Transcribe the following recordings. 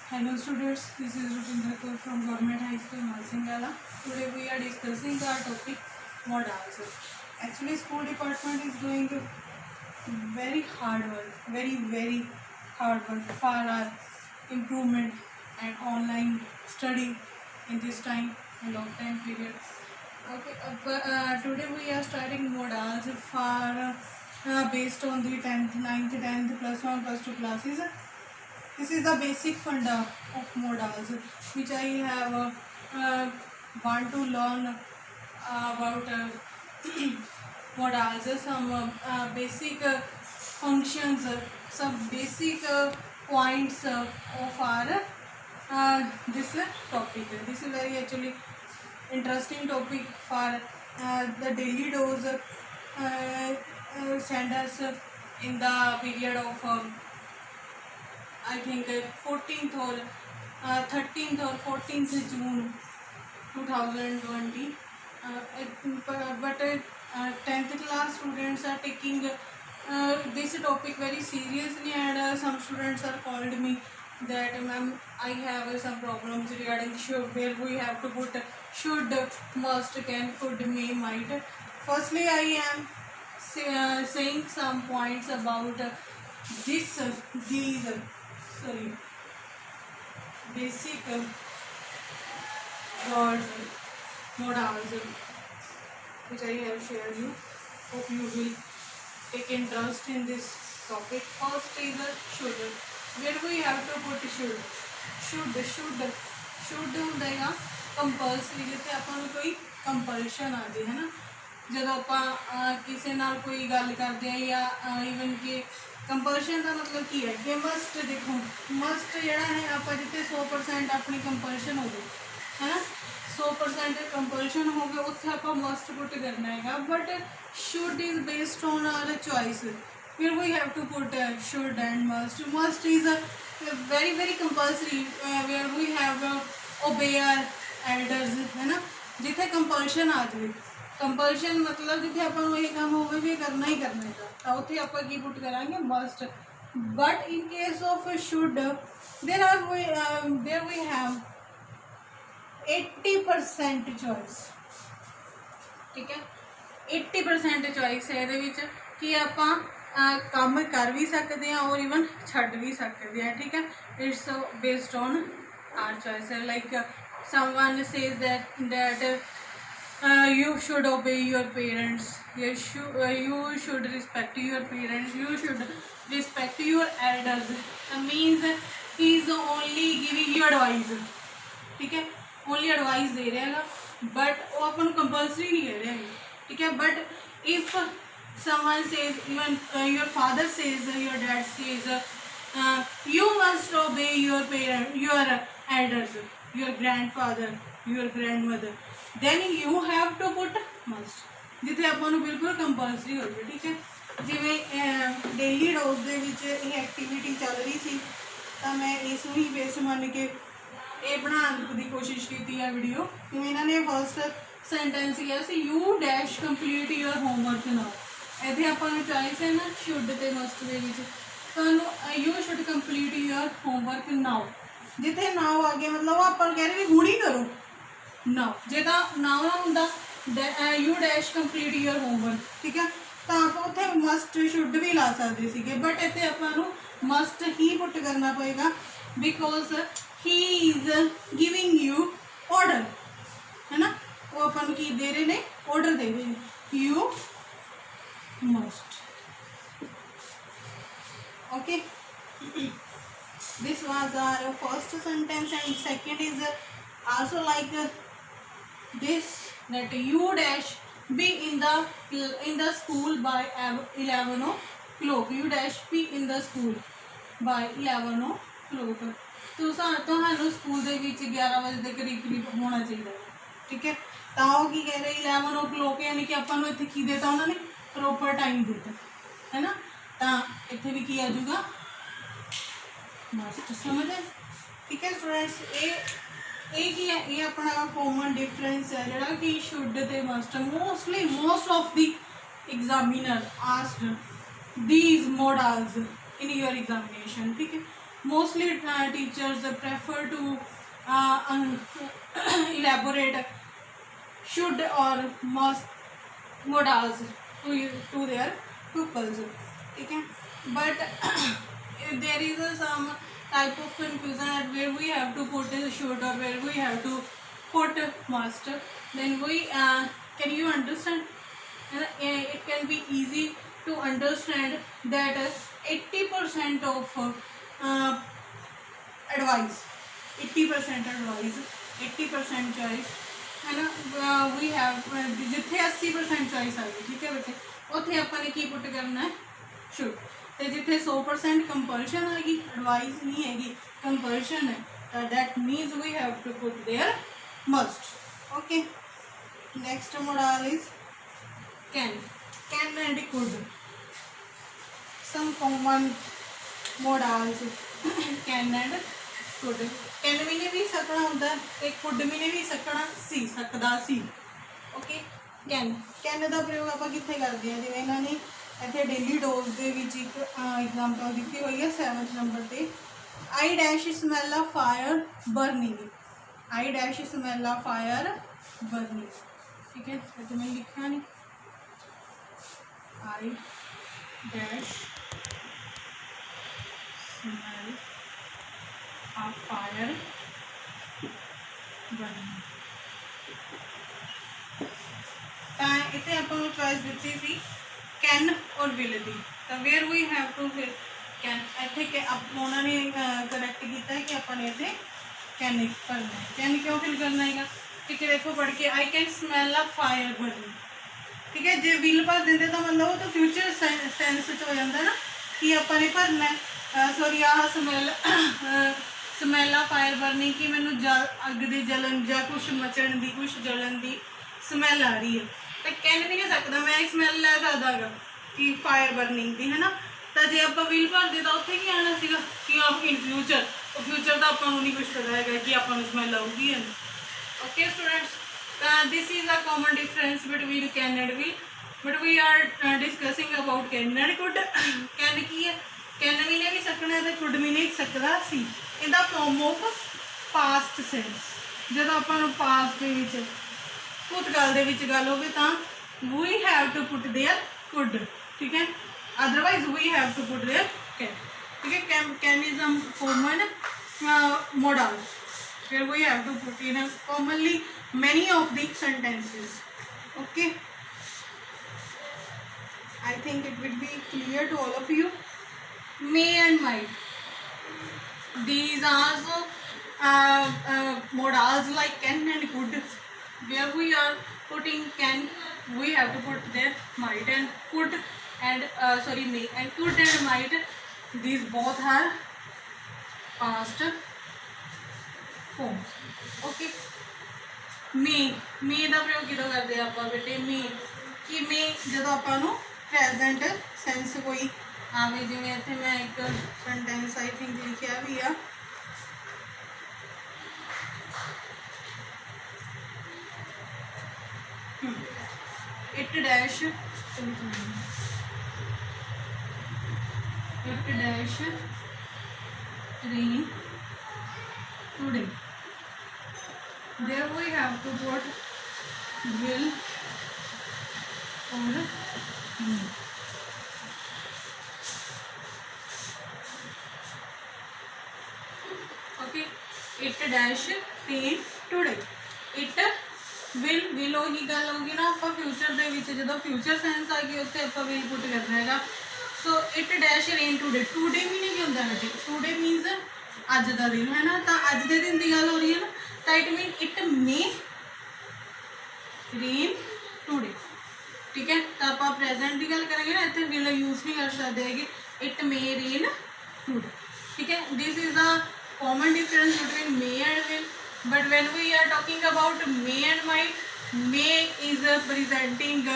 Hello students, this is Rupinder Kaur from Government High School, Malsingala. Today we are discussing the topic modals. Actually, school department is doing very hard work, very hard work for our improvement and online study in this time, a long time period. Okay, today we are starting modals for based on the 10th, 9th, 10th, plus 1, plus 2 classes. This is the basic funda of modals which I have want to learn about modals, some basic functions, some basic points of our this topic. This is very actually interesting topic for the daily dose send us in the period of I think 14th or 13th or 14th June 2020. But 10th class students are taking this topic very seriously, and some students are called me that ma'am, I have some problems regarding should, where we have to put should, must, can, could, may, might. Firstly, I am saying some points about these basic words, modals which I have shared you. Hope you will take interest in this topic. First is should. Where we have to put should. Should ਹੁੰਦਾ है compulsory, जिथे ਆਪਾਂ ਨੂੰ कोई compulsion आ जाए, है ना। ਜਦੋਂ ਆਪਾਂ ਕਿਸੇ ਨਾਲ कोई गल करते हैं या ईवन कि कंपल्शन का मतलब की है कि मस्ट, देखो मस्ट जोड़ा है आप जिते 100% अपनी कंपल्शन हो गई, है ना, 100% कंपल्शन हो गए उत्थे आप मस्ट पुट करना है। But should is based on our choice, फिर we have to put should and must. Must is very compulsory where we have obey our elders, है ना। जिथे कंपल्शन आ जाए, कंपल्शन मतलब जिथे आप ये काम हो भी करना ही करना है तो उत्थे आप की पुट करांगे must. But in case of should there we have 80% choice, ठीक है। 80% चॉइस है ये कि आप काम कर भी सकते हैं और ईवन छड्ड भी सकते हैं, ठीक है। It's based on our choice. Like someone says that you should obey your parents, you should respect your parents, you should respect your elders. Means he is only giving you advice, ठीक है, only advice दे रहा है but वो अपन compulsory नहीं कह रहा है, ठीक है। But if someone says, even your father says, your dad says you must obey your parents, your elders, your grandfather, your grandmother, then you have to put must, जिथे आपको बिल्कुल कंपल्सरी हो जाए, ठीक है। जिमें डेली डोज के activity चल रही सी तो मैं इस ही बेस मान के ये बनाने की कोशिश की है वीडियो। तो इन्होंने फर्स्ट सेंटेंस किया see you dash complete your homework now. इतने आपको चॉइस है ना शुड ते मस्ट के you should complete your homework now. जिथे नाउ आ गया मतलब आप कह रहे भी हुण ही करो नाउ, जे नाउ ना होंदा you dash complete your homework, ठीक है, तो आप उत्थे मस्ट शुड भी ला सकते थे। बट इतने आपको मस्ट ही पुट करना पड़ेगा because he is giving you order, है ना। वो अपन की दे रहे ने ऑर्डर दे रहे you must, okay. This was our first sentence and second is also like this that you dash be in the school by 11 o'clock, you dash be in the school by 11 o'clock। तो ਤੁਹਾਨੂੰ school ਦੇ ਵਿੱਚ 11 ਵਜੇ ਦੇ ਕਰੀਬ ਹੋਣਾ ਚਾਹੀਦਾ ਹੈ, ठीक है। ਤਾਂ ਉਹ ਕੀ ਕਹਿ ਰਹੇ 11 o'clock यानी कि ਆਪਾਂ ਨੂੰ ਇੱਥੇ ਕੀ ਦਿੱਤਾ ਉਹਨਾਂ ਨੇ ਪ੍ਰੋਪਰ ਟਾਈਮ ਦਿੱਤਾ, है ना। ਤਾਂ ਇੱਥੇ ਵੀ ਕੀ ਆ ਜਾਊਗਾ ਮਸਟ, ਸਮਝ ਆਏ, ठीक है स्टूडेंट्स। ये है ये अपना कॉमन डिफरेंस है जोड़ा कि शुड ते must. Mostly most of the examiner asked these models in your examination, ठीक है। mostly teachers prefer to elaborate should or must modals to their pupils. Okay, but there is some type of confusion at where we have to put a should or where we have to put must. Then we can you understand? It can be easy to understand that 80% of advice, 80% advice, 80% choice है ना, we have जिथे 80% choice आ गई, ठीक है बच्चे, उत्थे आपां ने की पुट करना है शुड, तो जिथे 100% कंपल्शन आ गई, एडवाइस नहीं हैगी, कंपल्शन है, that means we have to put there must. Okay, next modal is can and could. Some common modals can and could. Can भी नहीं भी सकना होंगे, एक कुड भी नहीं भी सकना सी सकता सी. ओके, कैन का प्रयोग आप कितने करते हैं, जिवें इन्होंने इतने डेली डोज के एक एग्जाम्पल दी हुई है 7th नंबर पर. I dash smell of fire burning, I dash smell of fire burning. ठीक है, तो मैं लिखा नहीं, I dash smell of fire burning. इतने आपको चॉइस दी थी कैन और विल दी, तो वेयर वी हैव टू फिर कैन. इतने उन्होंने करैक्ट किया है कि अपने इतने कैन करना है. कैन क्यों फिल करना है, ठीक है, देखो पढ़ के, I can smell of fire burning. ठीक है, जो विल भर देंगे तो मतलब वो तो फ्यूचर सेंस हो जाता है ना कि अपने भरना है. Sorry, ah smell of fire burning कि मैनू अग के जलन या कुछ मचण की कुछ जलन की स्मैल आ रही है, तो कह भी नहीं सकता मैं स्मैल लै सकता गा कि फायर बर्निंग की, है ना. तो जो आप विल भरते तो उत्थे की आना सीगा कि आप इन फ्यूचर, तो फ्यूचर तो आपको नहीं कुछ पता है कि आपको स्मैल आऊगी. Okay students, this is a common difference between can and will, but we are discussing about can and could. can की है, can भी नहीं सकना है, तो could भी नहीं सकता सी. In the form of past tense, जब अपन पास्ट के भूतकाल दे विच गल होवे तां we have to put there could. ठीक है, otherwise we have to put there can. ठीक है, can is a common modal where we have to put in a commonly many of the sentences. Okay, I think it will be clear to all of you. May and might, these are modals like can and could, where we are putting can, we have to put there might and could and sorry may and could and might, these both are past forms. Okay, मे का प्रयोग कितों करते आप बेटे, मे कि मे जो आपू present sense कोई आवे, जिमें इतने मैं एक सेंटेंस आई थिंक लिखा भी आ, it dash rain today. There we have to put will or may. Okay, it dash rain today. It will होगी गल होगी ना, आप फ्यूचर के जो फ्यूचर सेंस आ गई उत्ते आप विल पुट करना है. So it dash rain today, today भी नहीं होता बेटे, टुडे मीनस अज का दिन, है ना, तो अज के दिन की गल हो रही है ना, तो it mean it may rain today. ठीक है, तो आप प्रेजेंट की गल करेंगे ना, इतने विल यूज नहीं कर सकते है, इट मे रेन टुडे. ठीक है, this is the common difference between may and will. But when we are talking about may and might, may is presenting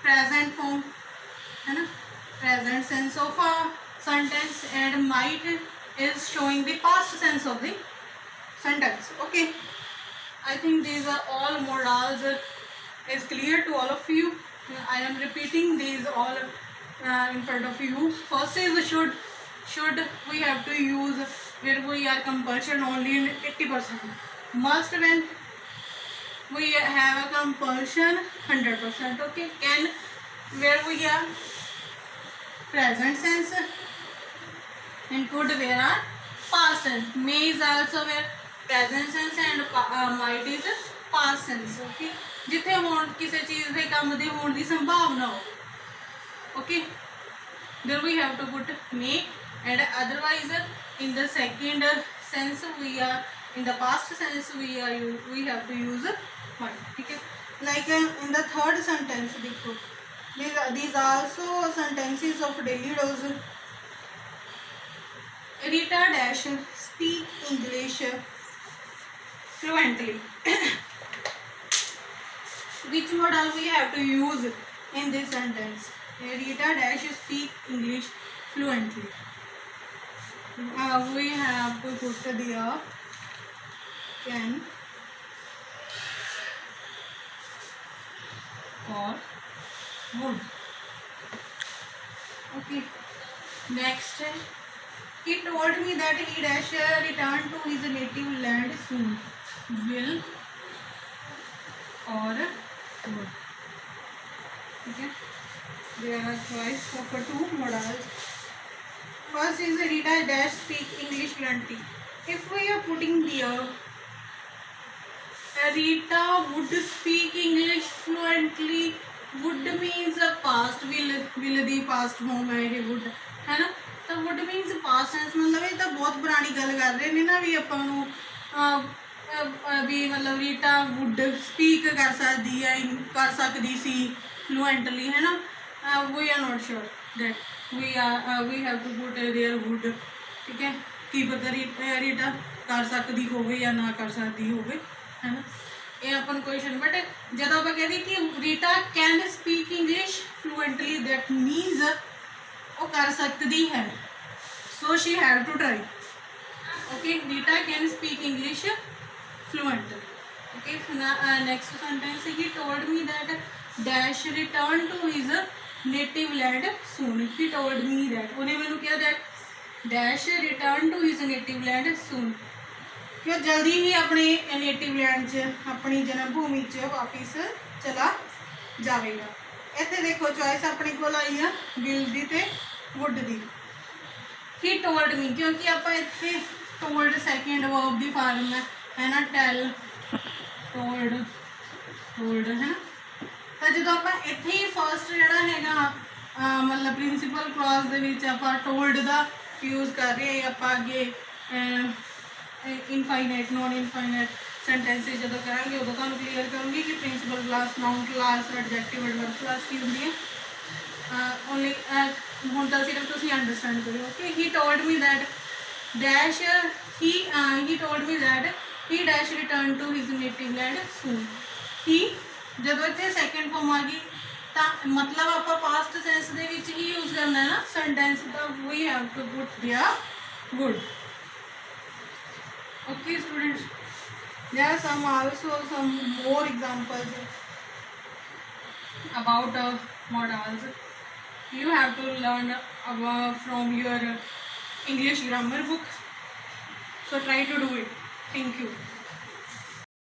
present form, है ना, present sense of a sentence, and might is showing the past sense of the sentence. Okay, I think these are all modals is clear to all of you. I am repeating these all in front of you. First is should, should we have to use where we are compulsion only in 80%, must when we have a compulsion 100%. Okay, can where we are present sense, and could where are past tense. May is also where present sense and might is past tense. Okay, जिथे होण किसी चीज़ के काम दे होण दी संभावना हो. Okay, there we have to put may, and otherwise in the second sense we are in the past sense we have to use might. Okay, like in the third sentence देखो, these are also sentences of daily dose. Rita dash speak English fluently. Which modal we have to use in this sentence? Rita dash speak English fluently. We have to put the can or would. Okay. Next, he told me that he dash return to his native land soon. Will or would. Okay. There are choice of two modals. First is Rita dash speak English fluently. If we are putting there Rita would speak English fluently, would means a past, will the past form है would, है ना. तो would means past tense, मतलब ये तो बहुत पुरानी गल कर रहे हैं ना भी अपन भी मतलब रीटा वुड स्पीक कर सकती है, कर सकती सी फ्लुएंटली, है ना. We are not sure that we have to put there would. ठीक है, की पता रीटा कर सकती होवे या ना कर सकती होवे, है ना. ये अपन क्वेश्चन, बट जब आप कहते कि Rita can speak English fluently, that means वो कर सकती है, so she have to try. Okay, Rita can speak English fluently. Okay, next sentence, he told me that dash return to his native land soon. He told me that, उन्हें मैंने क्या that dash return to his native land soon, कि जल्दी ही अपने native land च अपनी जन्मभूमि च वापस चला जाएगा. इत्थे देखो चॉइस अपने को आई है विल दी ते would the. He told me, क्योंकि आप इत्थे told second verb the form है ना, टेल टोल्ड टोल्ड, है ना. तो जो आप इत्थे ही फर्स्ट जिहड़ा हैगा मतलब प्रिंसीपल क्लॉज दे विच आप टोल्ड दा यूज़ कर रहे हैं, आप आगे इनफाइनाइट नॉन इनफाइनाइट सेंटेंसेस जो करांगे उदों तुहानूं क्लीयर करूँगी कि principal class, noun class, adjective adverb class की होंदी है. ओनली हुण तां सिर्फ तुसीं अंडरस्टैंड करो. Okay, he told me that dash he told me that he dash return to his native land soon. he जब इत्थे सेकंड फॉर्म आ गई तो मतलब आप पास्ट सेंस दे विच ही यूज करना है ना सेंटेंस दा, we have to put there would. Okay students, there are some more examples about modals. You have to learn from your English grammar book, so try to do it. Thank you.